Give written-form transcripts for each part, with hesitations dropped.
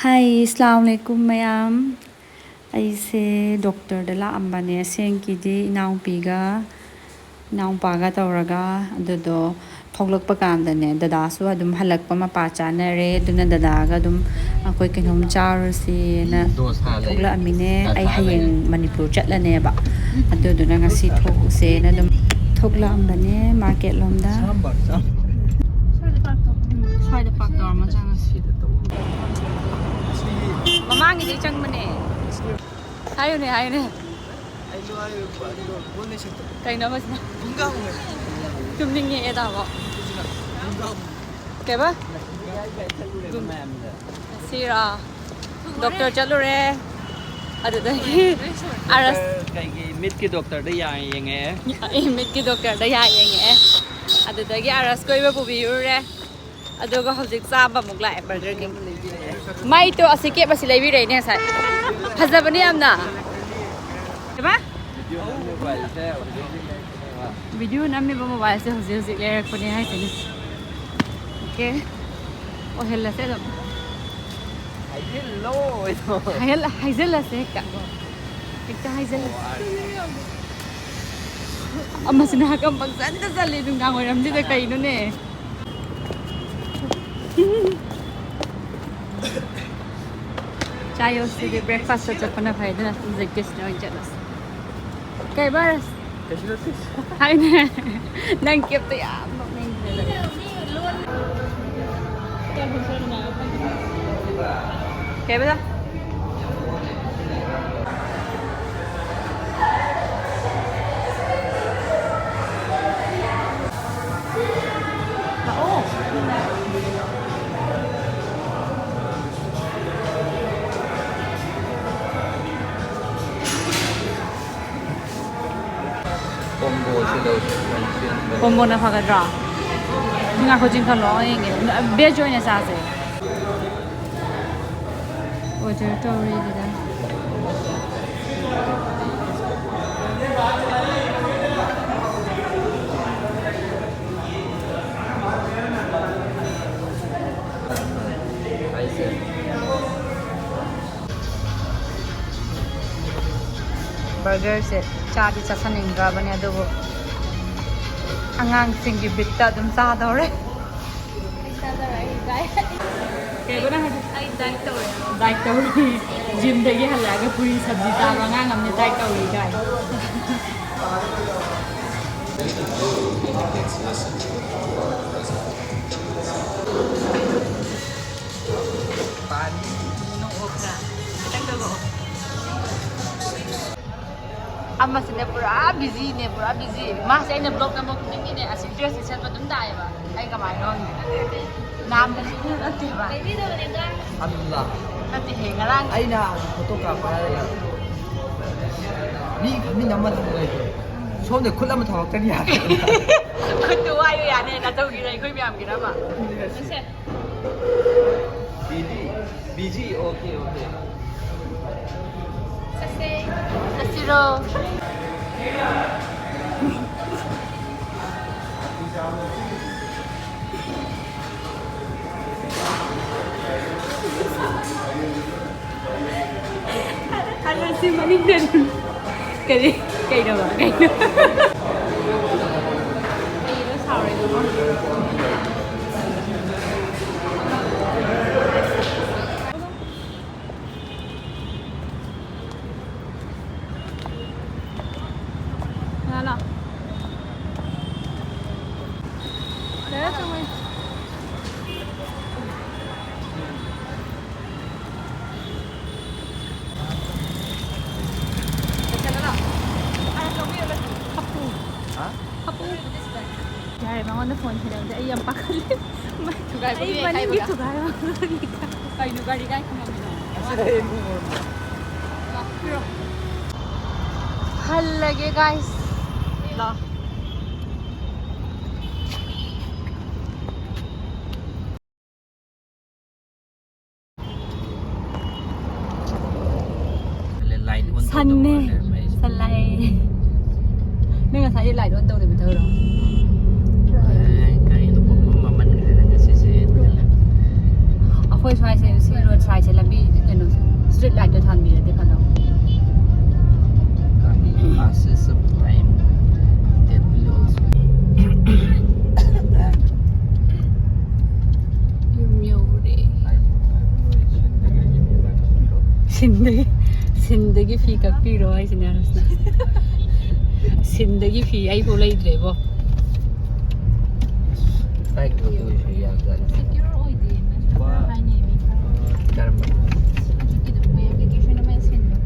Hi, Assalamualaikum mayam. Aise doctor dala ambane sengkidi inaungpaga tawraga adudo thoglakpa kandane dada su adum halakpa mapa chanare duna dadaga adum akoi kenom charsi na thogla amine ai hayeng manipur chatlane ba aduduna ngasi thokuse na adum thogla ambane market lomda side factor ma changasi Mamangin chang mane. Ayo ne. Kay na mas na. Tumning niya eda ko. Kaya ba? Sira. Doctor chalo re. Ado dahi. Aras. Kay mid ki doctor da yang eh. Mid ki doctor da yang eh. Ado dahi aras ko iba pubiyo re. Ado ko hawzik saba mugla Burger King. Mai to asike basi lebi re ne sai. Hazabani amna. Diba? Video namin ba mobile se hawzik le ko ne hai tani. Okay. O hella se dam. Hello ito. Haizela se ka. Ikta haizela. Amma sinakam pagsanda sa lidong gangoram dito kay no ne. Chayo sige breakfast sa pana phai dana music guest no jealous. Kay baras. Hay na. Nang kip to ya. Kay ba? Combo na pagkadra. Hindi nga ko dyan ka loing eh. Bejo niya sa ase. Water to read it. Burger set. Chadi sa saninga ba niya doon? Angang singgi bitta dum sa dore. Sa dore guys. Kaya ba na ay diet dore. Diet dore. Gym dagi halaga puri sabji ta ngang amne diet dore guys. Pani no okra. Tengok. Amma sine pura busy. Ma sai na blog na mo kuning ne asip dress set pa dum dai ba. Ai kamai non. Nam da sine ati ba. Allah. Ati he ngarang. Ai na photo ka para ya. Ni namma da ngai. Somne khula ma thawak tani ya. Khuttu ayu ya ne na tau gi rai khoi myam gi na ma. Busy okay. Asiro. Ano si Maningdan? Kay na ba? Kay na. Sorry. Nala. Kaya tumay. Jare bangon na phone sila. Ay ang pakalit. Ay maningit tugay. Ay lugar di kay kumamino. Halage guys. La. Sanne. Salai. Nên là thấy lại luôn đâu để mình thơ đâu. Cái nó cũng mà mình cái này sẽ Eikhoi try say zero ꯁ꯭ꯋꯥꯏꯁꯦ ꯂꯝꯕꯤ ꯀꯩꯅꯣꯁꯦ street ꯂꯥꯏꯠꯇꯣ ꯊꯥꯟꯕꯤꯔꯗꯤ ꯐꯗꯧ passes some time that will also yum yore sindagi fi kakpiro ai sinarasna sindagi fi ai bo leidrebo like to do is yeah that secure oide na hai ne mi karma ki do me application ma sin do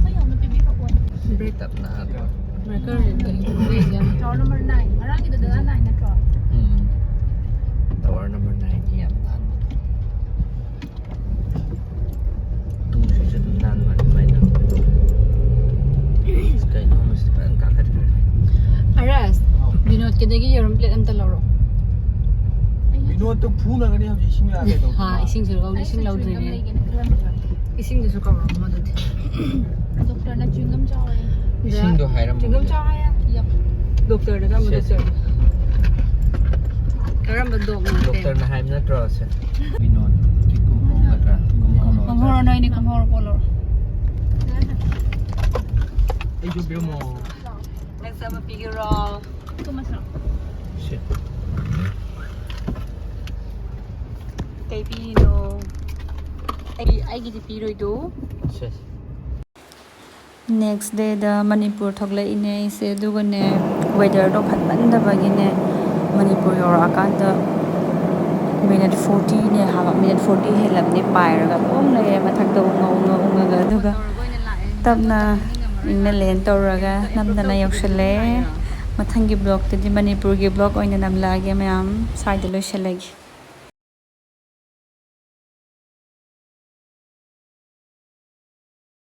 ko yo no pibi ko on break tap na breaker ya tower number 9 ara ki do da 9 na to tower number 9 yam nan tu se tu nan man mai na sky no mas kan ka khat aras binod kedagi yorum plate amta lawro Binod to phuna gani hab ising la ge do. ha ising sur gaw ising lawdre ne ising de su kawro madut doctor na chingam chawe ising do hairam chingam chawa ya yap doctor da kam doctor karamba dog na doctor na haim na tro se binod ki kum hong ka tra kom horo noi ni kom horo polor Ay jo biro mo. next time pigiro kumasa shit kay pino ai gi piro do shit next day the manipur thokle ine se dugane weather do phatmandabagine manipur yorakanda minute 40 ne haba minute 40 helamni pairaga long le mathak do ngau ga duga tabna inna len tawraga namdana yakshalle mathangi block te di manipur gi block oina namlage mayam side lo shalagi